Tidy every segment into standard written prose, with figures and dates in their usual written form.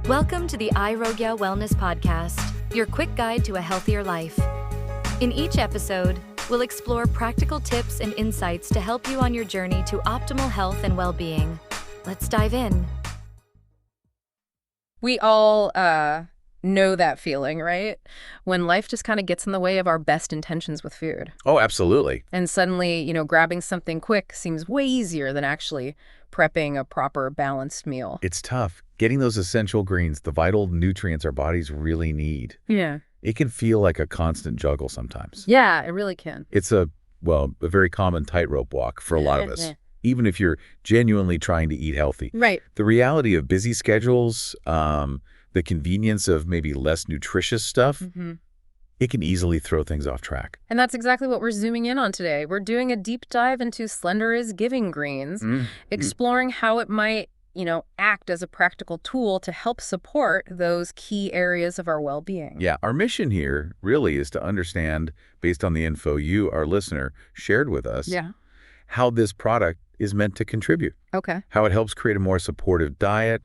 Welcome to the iRogya Wellness Podcast, your quick guide to a healthier life. In each episode, we'll explore practical tips and insights to help you on your journey to optimal health and well-being. Let's dive in. We all know that feeling, right? When life just kind of gets in the way of our best intentions with food. Oh, absolutely. And suddenly, grabbing something quick seems way easier than actually prepping a proper balanced meal. It's tough. Getting those essential greens, the vital nutrients our bodies really need. Yeah. It can feel like a constant juggle sometimes. Yeah, it really can. It's a very common tightrope walk for a lot of us, even if you're genuinely trying to eat healthy. Right. The reality of busy schedules, the convenience of maybe less nutritious stuff, it can easily throw things off track. And that's exactly what we're zooming in on today. We're doing a deep dive into Slenderiiz Giving Greens, exploring how it might act as a practical tool to help support those key areas of our well-being. Yeah, our mission here really is to understand, based on the info you, our listener, shared with us, how this product is meant to contribute. Okay. How it helps create a more supportive diet,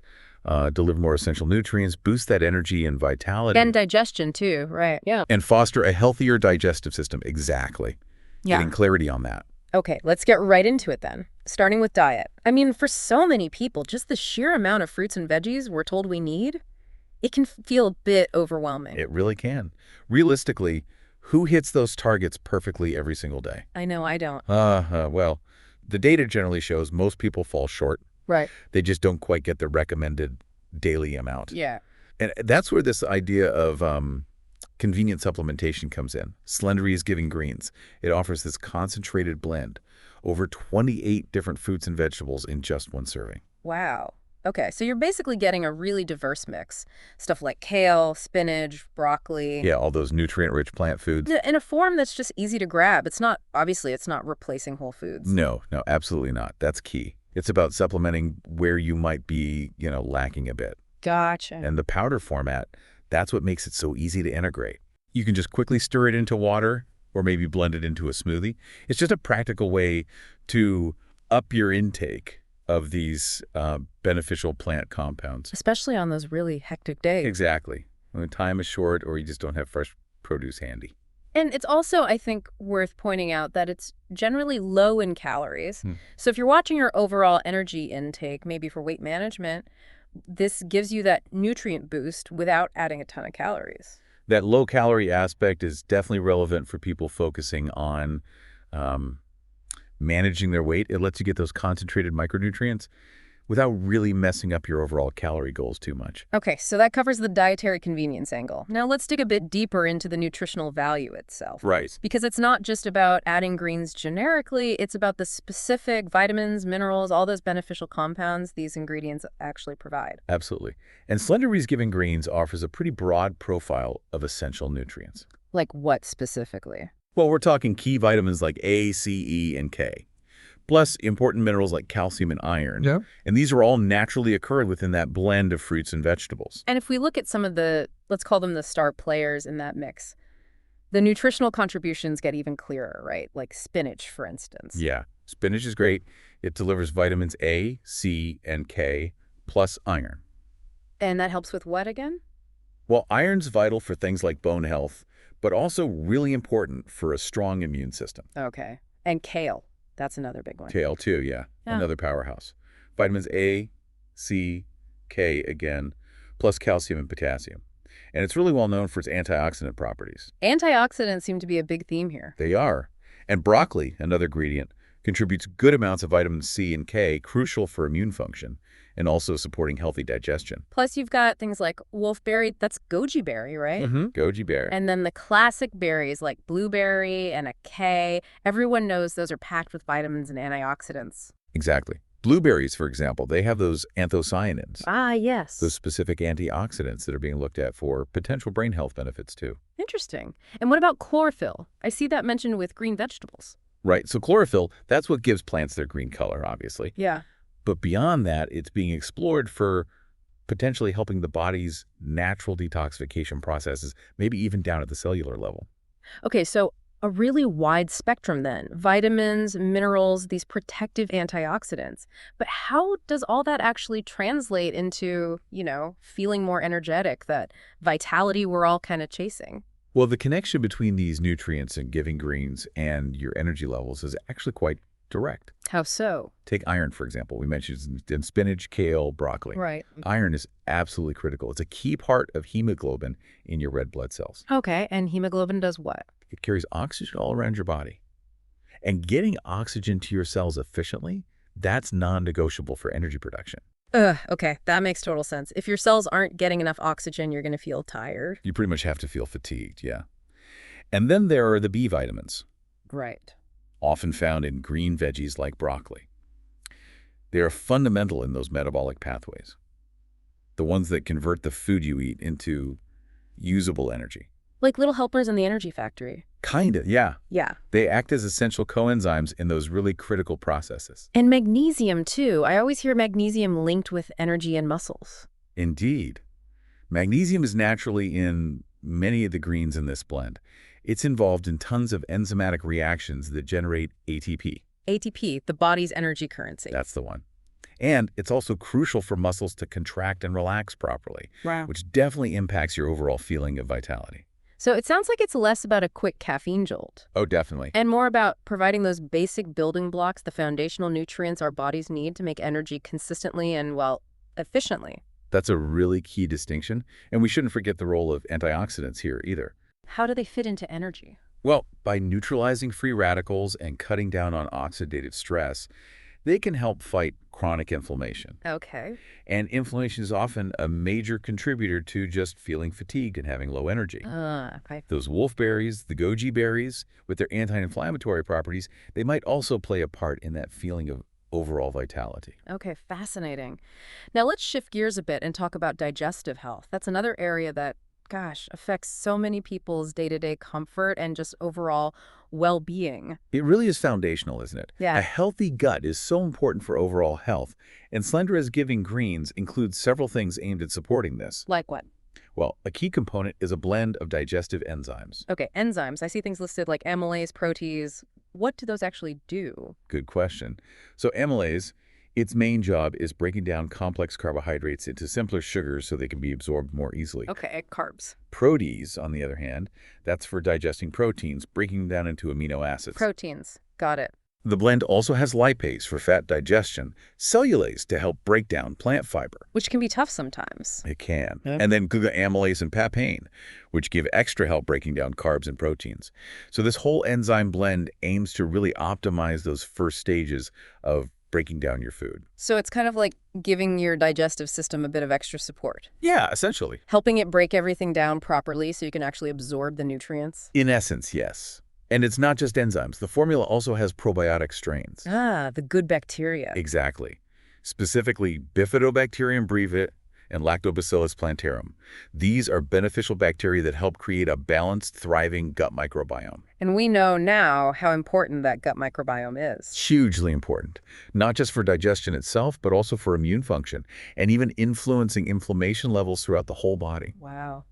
deliver more essential nutrients, boost that energy and vitality. And digestion too, right? Yeah. And foster a healthier digestive system. Exactly. Yeah. Getting clarity on that. Okay, let's get right into it then. Starting with diet. I mean, for so many people, just the sheer amount of fruits and veggies we're told we need, it can feel a bit overwhelming. It really can. Realistically, who hits those targets perfectly every single day? I know, I don't. Well, the data generally shows most people fall short. Right. They just don't quite get the recommended daily amount. Yeah. And that's where this idea of convenient supplementation comes in. Slenderiiz Giving Greens. It offers this concentrated blend, over 28 different fruits and vegetables in just one serving. Wow. Okay, so you're basically getting a really diverse mix. Stuff like kale, spinach, broccoli. Yeah, all those nutrient-rich plant foods. In a form that's just easy to grab. It's not replacing whole foods. No, absolutely not. That's key. It's about supplementing where you might be, lacking a bit. Gotcha. And the powder format, that's what makes it so easy to integrate. You can just quickly stir it into water or maybe blend it into a smoothie. It's just a practical way to up your intake of these beneficial plant compounds. Especially on those really hectic days. Exactly. When time is short or you just don't have fresh produce handy. And it's also, I think, worth pointing out that it's generally low in calories. So if you're watching your overall energy intake, maybe for weight management, this gives you that nutrient boost without adding a ton of calories. That low-calorie aspect is definitely relevant for people focusing on managing their weight. It lets you get those concentrated micronutrients without really messing up your overall calorie goals too much. Okay, so that covers the dietary convenience angle. Now let's dig a bit deeper into the nutritional value itself. Right. Because it's not just about adding greens generically, it's about the specific vitamins, minerals, all those beneficial compounds these ingredients actually provide. Absolutely. And Slenderiiz Giving Greens offers a pretty broad profile of essential nutrients. Like what specifically? Well, we're talking key vitamins like A, C, E, and K. Plus important minerals like calcium and iron. Yeah. And these are all naturally occurred within that blend of fruits and vegetables. And if we look at some of the, let's call them the star players in that mix, the nutritional contributions get even clearer, right? Like spinach, for instance. Yeah. Spinach is great. It delivers vitamins A, C, and K, plus iron. And that helps with what again? Well, iron's vital for things like bone health, but also really important for a strong immune system. Okay. And kale. That's another big one. Kale, too, yeah. Another powerhouse. Vitamins A, C, K again, plus calcium and potassium. And it's really well known for its antioxidant properties. Antioxidants seem to be a big theme here. They are. And broccoli, another ingredient, contributes good amounts of vitamins C and K, crucial for immune function, and also supporting healthy digestion. Plus, you've got things like wolfberry, that's goji berry, right? Goji berry. And then the classic berries like blueberry and a K. Everyone knows those are packed with vitamins and antioxidants. Exactly. Blueberries, for example, they have those anthocyanins. Ah, yes. Those specific antioxidants that are being looked at for potential brain health benefits, too. Interesting. And what about chlorophyll? I see that mentioned with green vegetables. Right. So chlorophyll, that's what gives plants their green color, obviously. Yeah. But beyond that, it's being explored for potentially helping the body's natural detoxification processes, maybe even down at the cellular level. Okay, so a really wide spectrum then. Vitamins, minerals, these protective antioxidants. But how does all that actually translate into, feeling more energetic, that vitality we're all kind of chasing? Well, the connection between these nutrients in Giving Greens and your energy levels is actually quite direct. How so? Take iron, for example. We mentioned in spinach, kale, broccoli. Right. Iron is absolutely critical. It's a key part of hemoglobin in your red blood cells. Okay, and hemoglobin does what? It carries oxygen all around your body. And getting oxygen to your cells efficiently, that's non-negotiable for energy production. Okay, that makes total sense. If your cells aren't getting enough oxygen, you're going to feel tired. You pretty much have to feel fatigued, yeah. And then there are the B vitamins. Right. Often found in green veggies like broccoli. They are fundamental in those metabolic pathways, the ones that convert the food you eat into usable energy. Like little helpers in the energy factory. Kinda, yeah. Yeah. They act as essential coenzymes in those really critical processes. And magnesium, too. I always hear magnesium linked with energy and muscles. Indeed. Magnesium is naturally in many of the greens in this blend. It's involved in tons of enzymatic reactions that generate ATP. ATP, the body's energy currency. That's the one. And it's also crucial for muscles to contract and relax properly, Wow. which definitely impacts your overall feeling of vitality. So it sounds like it's less about a quick caffeine jolt Oh, definitely. and more about providing those basic building blocks, the foundational nutrients our bodies need to make energy consistently and, efficiently. That's a really key distinction, and we shouldn't forget the role of antioxidants here either. How do they fit into energy? Well, by neutralizing free radicals and cutting down on oxidative stress, they can help fight chronic inflammation. Okay. And inflammation is often a major contributor to just feeling fatigued and having low energy. Okay. Those wolfberries, the goji berries, with their anti-inflammatory properties, they might also play a part in that feeling of overall vitality. Okay, fascinating. Now let's shift gears a bit and talk about digestive health. That's another area that, affects so many people's day-to-day comfort and just overall well-being. It really is foundational, isn't it? Yeah. A healthy gut is so important for overall health, and Slenderiiz Giving Greens includes several things aimed at supporting this. Like what? Well, a key component is a blend of digestive enzymes. Okay, enzymes. I see things listed like amylase, protease. What do those actually do? Good question. So amylase, its main job is breaking down complex carbohydrates into simpler sugars so they can be absorbed more easily. Okay, carbs. Protease, on the other hand, that's for digesting proteins, breaking them down into amino acids. Proteins. Got it. The blend also has lipase for fat digestion, cellulase to help break down plant fiber. Which can be tough sometimes. It can. Yeah. And then glucoamylase and papain, which give extra help breaking down carbs and proteins. So this whole enzyme blend aims to really optimize those first stages of breaking down your food. So it's kind of like giving your digestive system a bit of extra support. Yeah, essentially. Helping it break everything down properly so you can actually absorb the nutrients. In essence, yes. And it's not just enzymes. The formula also has probiotic strains. The good bacteria. Exactly. Specifically, Bifidobacterium brevit and Lactobacillus plantarum. These are beneficial bacteria that help create a balanced, thriving gut microbiome. And we know now how important that gut microbiome is. Hugely important, not just for digestion itself, but also for immune function, and even influencing inflammation levels throughout the whole body. Wow.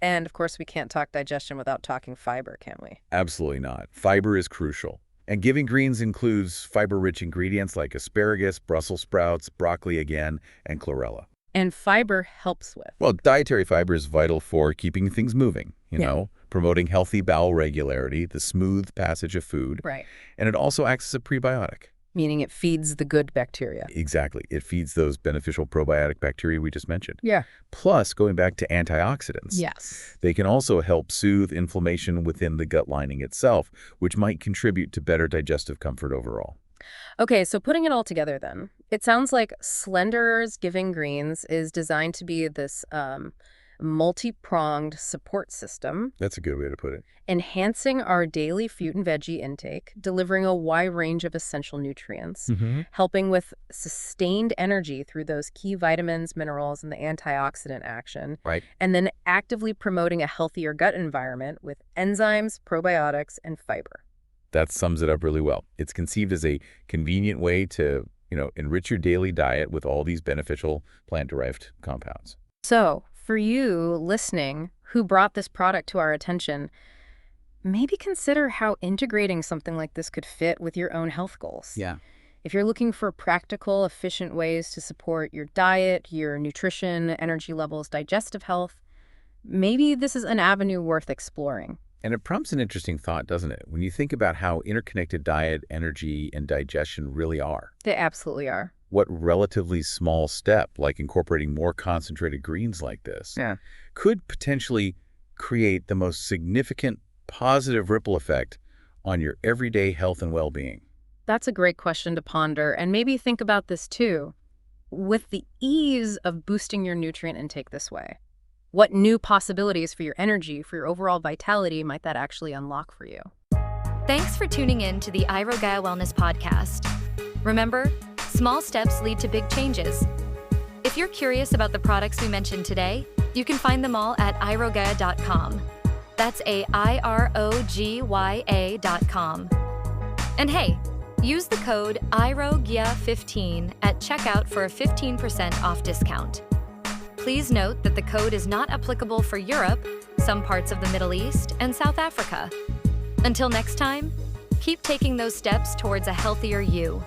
And, of course, we can't talk digestion without talking fiber, can we? Absolutely not. Fiber is crucial. And Giving Greens includes fiber-rich ingredients like asparagus, Brussels sprouts, broccoli again, and chlorella. And fiber helps with? Well, dietary fiber is vital for keeping things moving, promoting healthy bowel regularity, the smooth passage of food. Right. And it also acts as a prebiotic. Meaning it feeds the good bacteria. Exactly. It feeds those beneficial probiotic bacteria we just mentioned. Yeah. Plus, going back to antioxidants. Yes. They can also help soothe inflammation within the gut lining itself, which might contribute to better digestive comfort overall. Okay, so putting it all together then, it sounds like Slenderiiz Giving Greens is designed to be this multi-pronged support system, That's a good way to put it. enhancing our daily fruit and veggie intake, delivering a wide range of essential nutrients, helping with sustained energy through those key vitamins, minerals, and the antioxidant action, Right. and then actively promoting a healthier gut environment with enzymes, probiotics, and fiber. That sums it up really well. It's conceived as a convenient way to, enrich your daily diet with all these beneficial plant-derived compounds. So, for you listening who brought this product to our attention, maybe consider how integrating something like this could fit with your own health goals. Yeah. If you're looking for practical, efficient ways to support your diet, your nutrition, energy levels, digestive health, maybe this is an avenue worth exploring. And it prompts an interesting thought, doesn't it? When you think about how interconnected diet, energy, and digestion really are. They absolutely are. What relatively small step, like incorporating more concentrated greens like this, could potentially create the most significant positive ripple effect on your everyday health and well-being? That's a great question to ponder, and maybe think about this too. With the ease of boosting your nutrient intake this way, what new possibilities for your energy, for your overall vitality might that actually unlock for you? Thanks for tuning in to the iRogaia Wellness Podcast. Remember, small steps lead to big changes. If you're curious about the products we mentioned today, you can find them all at irogaia.com. That's AIROGYA.com. And hey, use the code iRogaia15 at checkout for a 15% off discount. Please note that the code is not applicable for Europe, some parts of the Middle East, and South Africa. Until next time, keep taking those steps towards a healthier you.